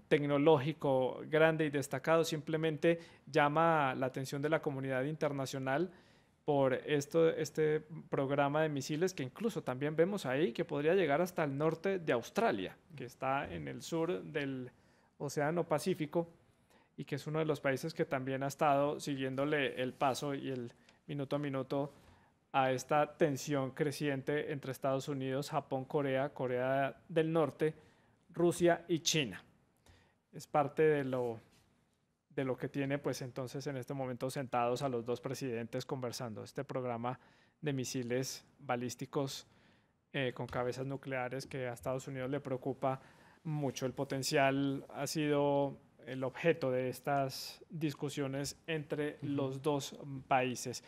tecnológico grande y destacado, simplemente llama la atención de la comunidad internacional por este programa de misiles que incluso también vemos ahí que podría llegar hasta el norte de Australia, que está en el sur del Océano Pacífico y que es uno de los países que también ha estado siguiéndole el paso y el minuto a minuto a esta tensión creciente entre Estados Unidos, Japón, Corea del Norte, Rusia y China. Es parte de lo que tiene pues entonces en este momento sentados a los dos presidentes conversando. Este programa de misiles balísticos con cabezas nucleares que a Estados Unidos le preocupa mucho. El potencial ha sido el objeto de estas discusiones entre los dos países.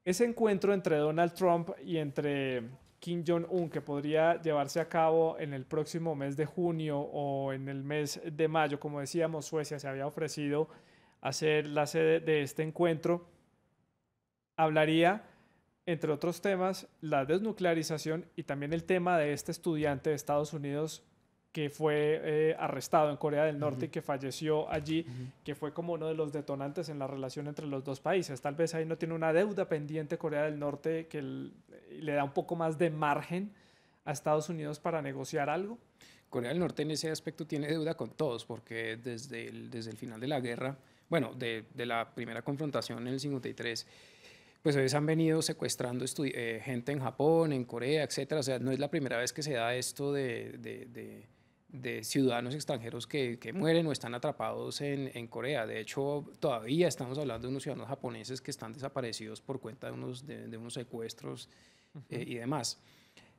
Ese encuentro entre Donald Trump y entre Kim Jong-un, que podría llevarse a cabo en el próximo mes de junio o en el mes de mayo, como decíamos, Suecia se había ofrecido a ser la sede de este encuentro, hablaría entre otros temas, la desnuclearización y también el tema de este estudiante de Estados Unidos que fue arrestado en Corea del Norte y que falleció allí, que fue como uno de los detonantes en la relación entre los dos países. Tal vez ahí no tiene una deuda pendiente Corea del Norte que le da un poco más de margen a Estados Unidos para negociar algo. Corea del Norte en ese aspecto tiene deuda con todos, porque desde el final de la guerra, bueno, de la primera confrontación en el 53, pues ellos han venido secuestrando gente en Japón, en Corea, etcétera. O sea, no es la primera vez que se da esto de ciudadanos extranjeros que mueren o están atrapados en Corea. De hecho, todavía estamos hablando de unos ciudadanos japoneses que están desaparecidos por cuenta de unos secuestros y demás.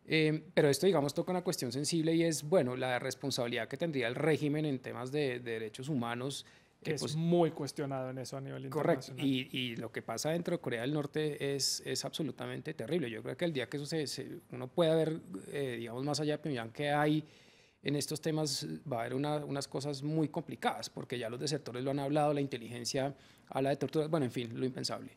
Pero esto, digamos, toca una cuestión sensible y es, bueno, la responsabilidad que tendría el régimen en temas de derechos humanos. Que pues, es muy cuestionado en eso a nivel correcto. internacional. Y lo que pasa dentro de Corea del Norte es absolutamente terrible. Yo creo que el día que eso uno pueda ver, digamos, más allá de Pyongyang, que hay en estos temas, va a haber unas cosas muy complicadas, porque ya los desertores lo han hablado, la inteligencia habla de torturas, bueno, en fin, lo impensable.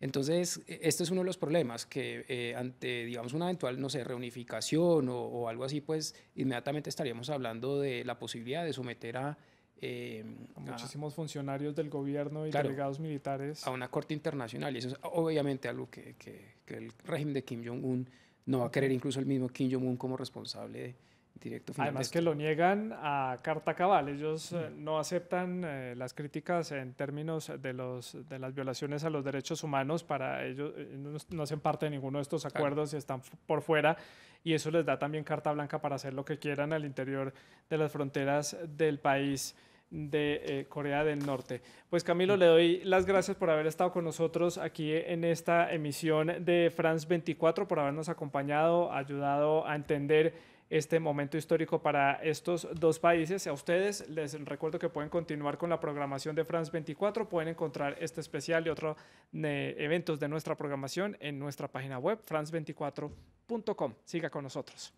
Entonces, este es uno de los problemas, que ante, digamos, una eventual, no sé, reunificación o algo así, pues inmediatamente estaríamos hablando de la posibilidad de someter a muchísimos funcionarios del gobierno y claro, delegados militares a una corte internacional, y eso es obviamente algo que el régimen de Kim Jong-un no va a querer, incluso el mismo Kim Jong-un como responsable directo final. Además que lo niegan a carta cabal. Ellos no aceptan las críticas en términos de las violaciones a los derechos humanos. Para ellos no hacen parte de ninguno de estos acuerdos y están por fuera, y eso les da también carta blanca para hacer lo que quieran al interior de las fronteras del país de Corea del Norte. Pues Camilo, le doy las gracias por haber estado con nosotros aquí en esta emisión de France 24, por habernos acompañado, ayudado a entender este momento histórico para estos dos países. A ustedes les recuerdo que pueden continuar con la programación de France 24, pueden encontrar este especial y otros eventos de nuestra programación en nuestra página web france24.com. Siga con nosotros.